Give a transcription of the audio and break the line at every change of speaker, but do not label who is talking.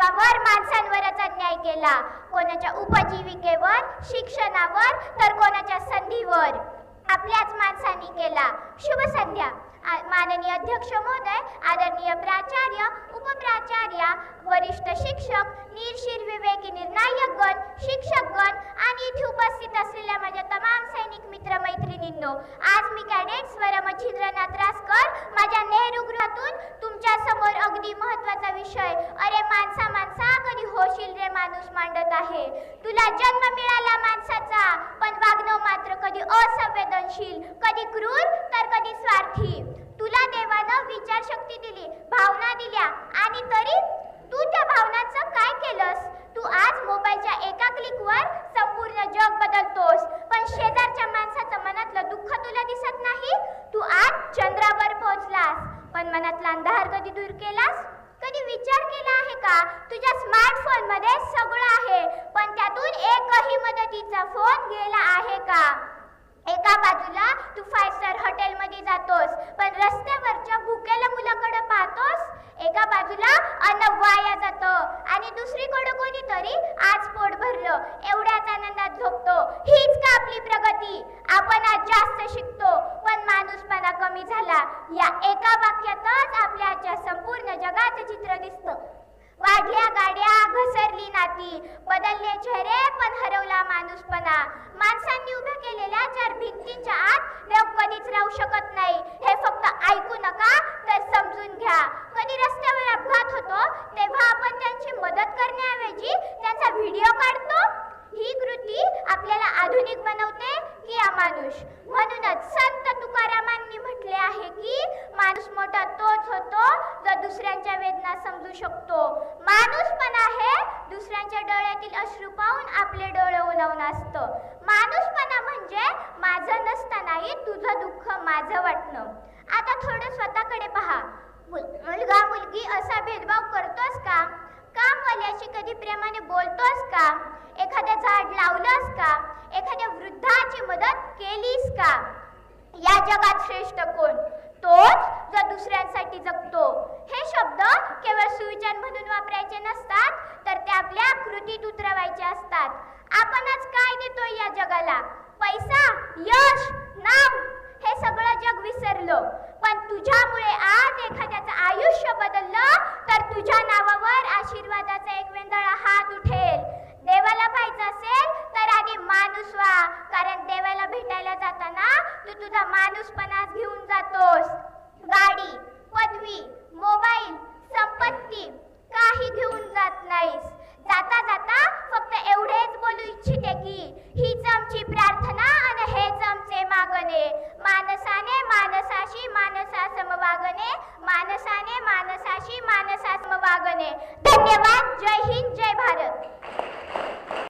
नावावर माणसांवरच अन्याय केला, कोणाच्या उपजीविकेवर, शिक्षणावर, तर कोणाच्या संधीवर आपल्याच माणसांनी केला. शुभ संध्या माननीय अध्यक्ष महोदय, आदरणीय प्राचार्य, उपप्राचार्य, वरिष्ठ शिक्षक, निर्शीर विवेकी निर्णायकगण, शिक्षकगण आणि इथे उपस्थित असलेल्या माझ्या तमाम सैनिक मित्र मैत्रिणींनो, आज मी कॅडेट स्वरम छिद्रनाथ रासकर माझ्या नेहरू गृहातून तुमच्या समोर अगदी महत्त्वाचा विषय अरे माणसा माणसा कधी होशील रे माणूस मांडत आहे. तुला जन्म मिळाला माणसाचा, पण वागणं मात्र कधी असंवेदनशील, कधी क्रूर तर कधी स्वार्थी. तुला देवानं विचारशक्ती दिली, भावना दिल्या, आणि तरी तू त्या भावनांचं काय केलंस? तू आज मोबाईलच्या एका क्लिकवर संपूर्ण जग बदलतोस, पण शेजारच्या माणसाचं मनातलं दुःख तुला दिसत नाही. तू आज चंद्रावर पोहोचलास, पण मनातला अंधार कधी दूर केलास? कधी विचार केला आहे का? तुझ्या स्मार्टफोन मध्ये सगळं आहे, पण त्यातून एकही मदतीचा फोन गेला आहे का? एका बाजूला तू 5 स्टार हॉटेल मध्ये जातोस, पण रस्त्यावरच्या भुकेल्या मुलाकडे पाहतोस. एका बाजूला अन्न वाया जातं आणि दुसरीकडे कोणीतरी आज पोट भरलं एवढ्याच आनंदात झोपतो. हीच का आपली प्रगती? आपण आज जास्त शिकतो, पण माणूसपणा कमी झाला. या एका वाक्यातच आपल्या संपूर्ण जगाचं चित्र दिसतं. वाढल्या गाड्या, घसरली नाती, बदलले चेहरे, पण हरवला माणूसपणा. माणसांनी उभ्या केलेल्या 4 भिंतींच्या आत देव कधीच राहू शकत नाही. हे फक्त ऐकू नका, तर समजून घ्या. कधी रस्त्यावर अपघात होतो तेव्हा आपण त्यांची मदत करण्याऐवजी त्यांचा व्हिडिओ काढतो. ही कृती आपल्याला आधुनिक बनवते की अमानुष? म्हणूनच संत तुकारामांनी म्हटले आहे की माणूस मोठा तोच होतो जो दुसऱ्यांच्या वेदना समजू शकतो. माणूसपणा हे दुसऱ्यांच्या डोळ्यातील अश्रू पाहून आपले डोळे ओलावून असतं. माणूसपणा म्हणजे माझं नसतानाही तुझं दुःख माझं वाटणं. आता थोडं स्वतःकडे पहा. मुलगा मुलगी असा भेदभाव करतोस का? कामवाल्याशी कधी प्रेमाने बोलतोस का? एखाद्या झाड लावलंस का? एखाद्या वृद्धाची मदत केलीस का? या जगात श्रेष्ठ कोण? तोच जो दुसऱ्यांसाठी जगतो. हे शब्द केवळ सुविचार म्हणून वापरायचे नसतात, तर ते आपल्या कृतीत उतरवायचे असतात. आपण आज काय देतोय या जगाला? पैसा, यश, नाम, हे सगळं जग विसरलं. पण तुझ्यामुळे आज एखाद्याचं आयुष्य बदललं तर तुझ्या नावावर आशीर्वादाचा एक वेंदळा हात उठेल. देवाला पाहायचं असेल तर आधी माणूस व्हा, कारण देवाला भेटायला जाताना तू तुझा माणूसपणाच घेऊन जातोस. गाडी, पदवी, मोबाईल, संपत्ती काही घेऊन जात नाहीस. जाता जाता फक्त एवढेच बोलू इच्छिते की हीच आमची प्रार्थना आणि हेच आमचे मागणे. माणसाने माणसाशी माणसासम वागणे, माणसाने माणसाशी माणसासम वागणे. धन्यवाद. जय हिंद, जय भारत.